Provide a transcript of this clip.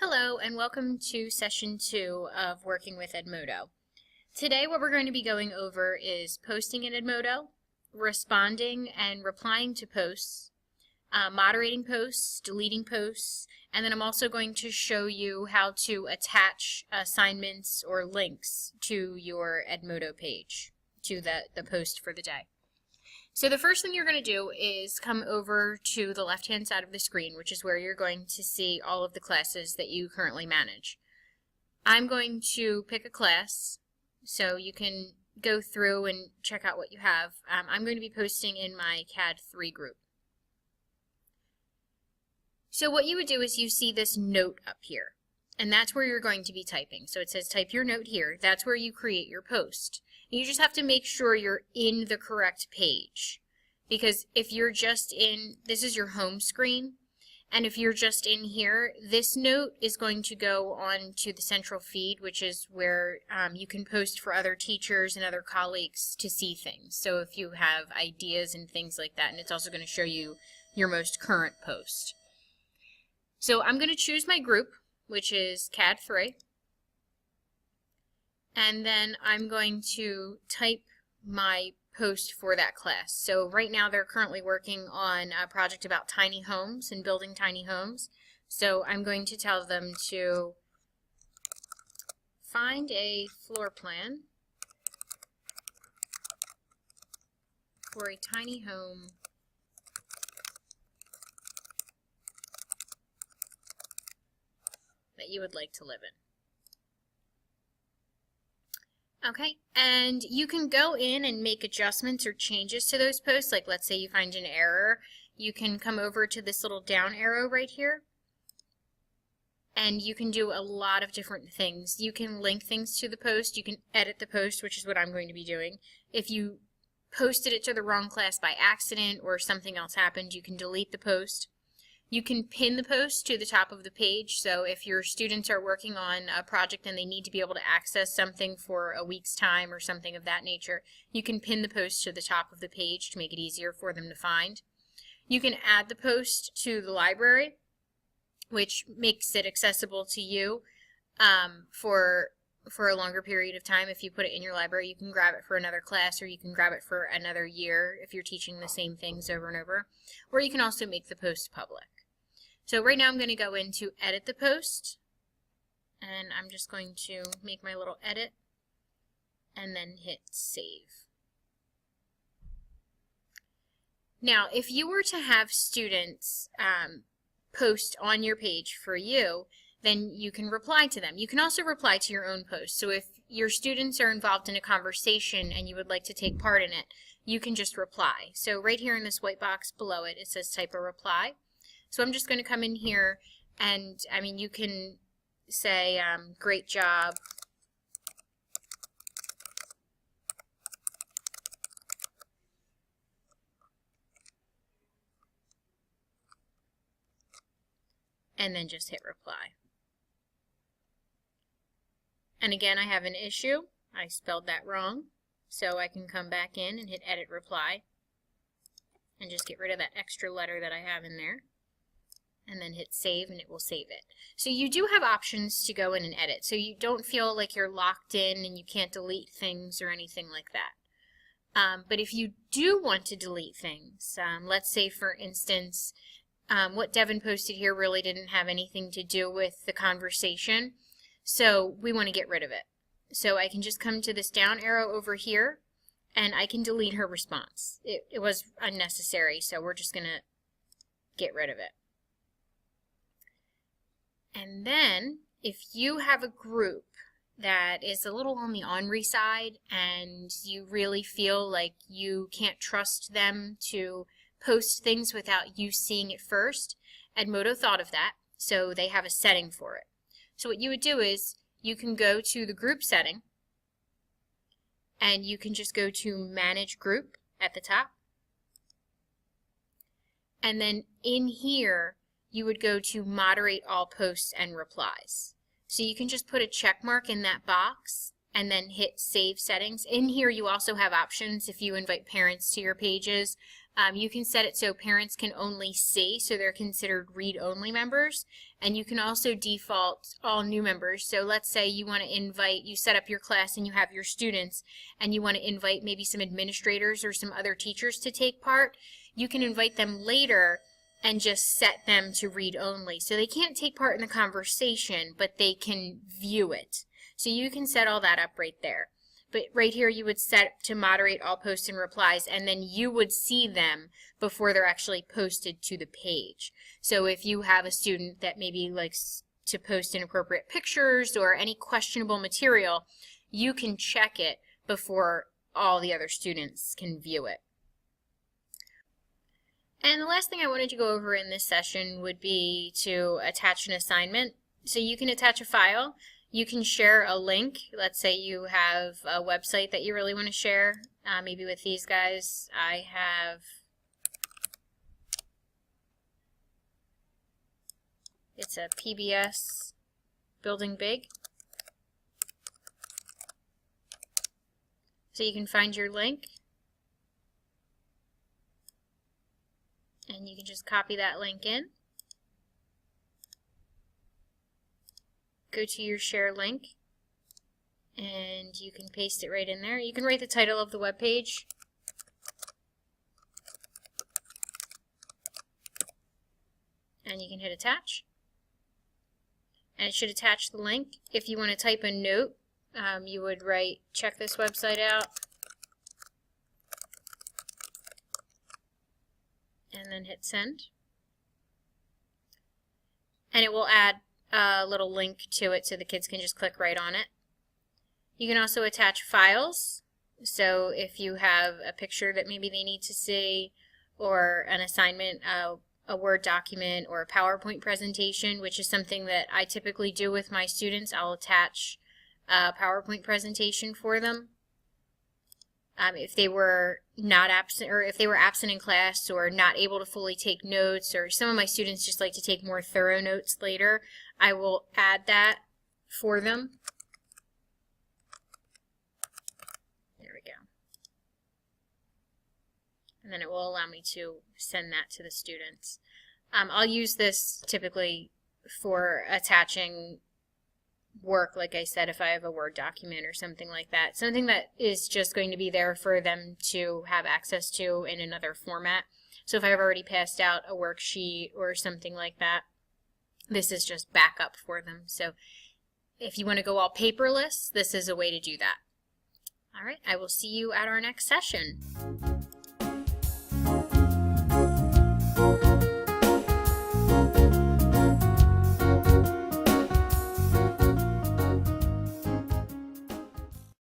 Hello and welcome to session 2 of Working with Edmodo. Today what we're going to be going over is posting in Edmodo, responding and replying to posts, moderating posts, deleting posts, and then I'm also going to show you how to attach assignments or links to your Edmodo page, to the post for the day. So the first thing you're going to do is come over to the left-hand side of the screen, which is where you're going to see all of the classes that you currently manage. I'm going to pick a class so you can go through and check out what you have. I'm going to be posting in my CAD 3 group. So what you would do is you see this note up here, and that's where you're going to be typing. So it says type your note here. That's where you create your post. You just have to make sure you're in the correct page, because if you're just in, this is your home screen, and if you're just in here, this note is going to go on to the central feed, which is where you can post for other teachers and other colleagues to see things. So if you have ideas and things like that, and it's also going to show you your most current post. So I'm going to choose my group, which is CAD 3. And then I'm going to type my post for that class. So right now they're currently working on a project about tiny homes and building tiny homes. So I'm going to tell them to find a floor plan for a tiny home that you would like to live in. Okay, and you can go in and make adjustments or changes to those posts. Like let's say you find an error, you can come over to this little down arrow right here, and you can do a lot of different things. You can link things to the post, you can edit the post, which is what I'm going to be doing. If you posted it to the wrong class by accident or something else happened, you can delete the post. You can pin the post to the top of the page, so if your students are working on a project and they need to be able to access something for a week's time or something of that nature, you can pin the post to the top of the page to make it easier for them to find. You can add the post to the library, which makes it accessible to you for a longer period of time. If you put it in your library, you can grab it for another class, or you can grab it for another year if you're teaching the same things over and over, or you can also make the post public. So right now I'm going to go in to edit the post, and I'm just going to make my little edit and then hit save. Now if you were to have students post on your page for you, then you can reply to them. You can also reply to your own post. So if your students are involved in a conversation and you would like to take part in it, you can just reply. So right here in this white box below it, it says type a reply. So I'm just going to come in here, and you can say great job, and then just hit reply. And again, I have an issue. I spelled that wrong, so I can come back in and hit edit reply and just get rid of that extra letter that I have in there, and then hit save, and it will save it. So you do have options to go in and edit, so you don't feel like you're locked in and you can't delete things or anything like that. But if you do want to delete things, let's say for instance what Devin posted here really didn't have anything to do with the conversation, so we want to get rid of it. So I can just come to this down arrow over here, and I can delete her response. It was unnecessary, so we're just going to get rid of it. And then if you have a group that is a little on the ornery side and you really feel like you can't trust them to post things without you seeing it first, Edmodo thought of that, so they have a setting for it. So what you would do is you can go to the group setting, and you can just go to Manage Group at the top, and then in here you would go to Moderate All Posts and Replies. So you can just put a check mark in that box, and then hit Save Settings. In here you also have options if you invite parents to your pages. You can set it so parents can only see, so they're considered read-only members, and you can also default all new members. So let's say you want to invite, you set up your class and you have your students, and you want to invite maybe some administrators or some other teachers to take part. You can invite them later and just set them to read only. So they can't take part in the conversation, but they can view it. So you can set all that up right there. But right here you would set to moderate all posts and replies, and then you would see them before they're actually posted to the page. So if you have a student that maybe likes to post inappropriate pictures or any questionable material, you can check it before all the other students can view it. And the last thing I wanted to go over in this session would be to attach an assignment. So you can attach a file. You can share a link. Let's say you have a website that you really want to share. Maybe with these guys, I have, it's a PBS Building Big. So you can find your link, and you can just copy that link in. Go to your share link, and you can paste it right in there. You can write the title of the web page. And you can hit attach. And it should attach the link. If you want to type a note, you would write, check this website out. And then hit send. And it will add a little link to it so the kids can just click right on it. You can also attach files. So if you have a picture that maybe they need to see, or an assignment, a Word document, or a PowerPoint presentation, which is something that I typically do with my students, I'll attach a PowerPoint presentation for them. If they were not absent, or if they were absent in class or not able to fully take notes, or some of my students just like to take more thorough notes later, I will add that for them. There we go. And then it will allow me to send that to the students. I'll use this typically for attaching work, like I said, if I have a Word document or something like that. Something that is just going to be there for them to have access to in another format. So if I've already passed out a worksheet or something like that, this is just backup for them. So if you want to go all paperless, this is a way to do that. All right, I will see you at our next session.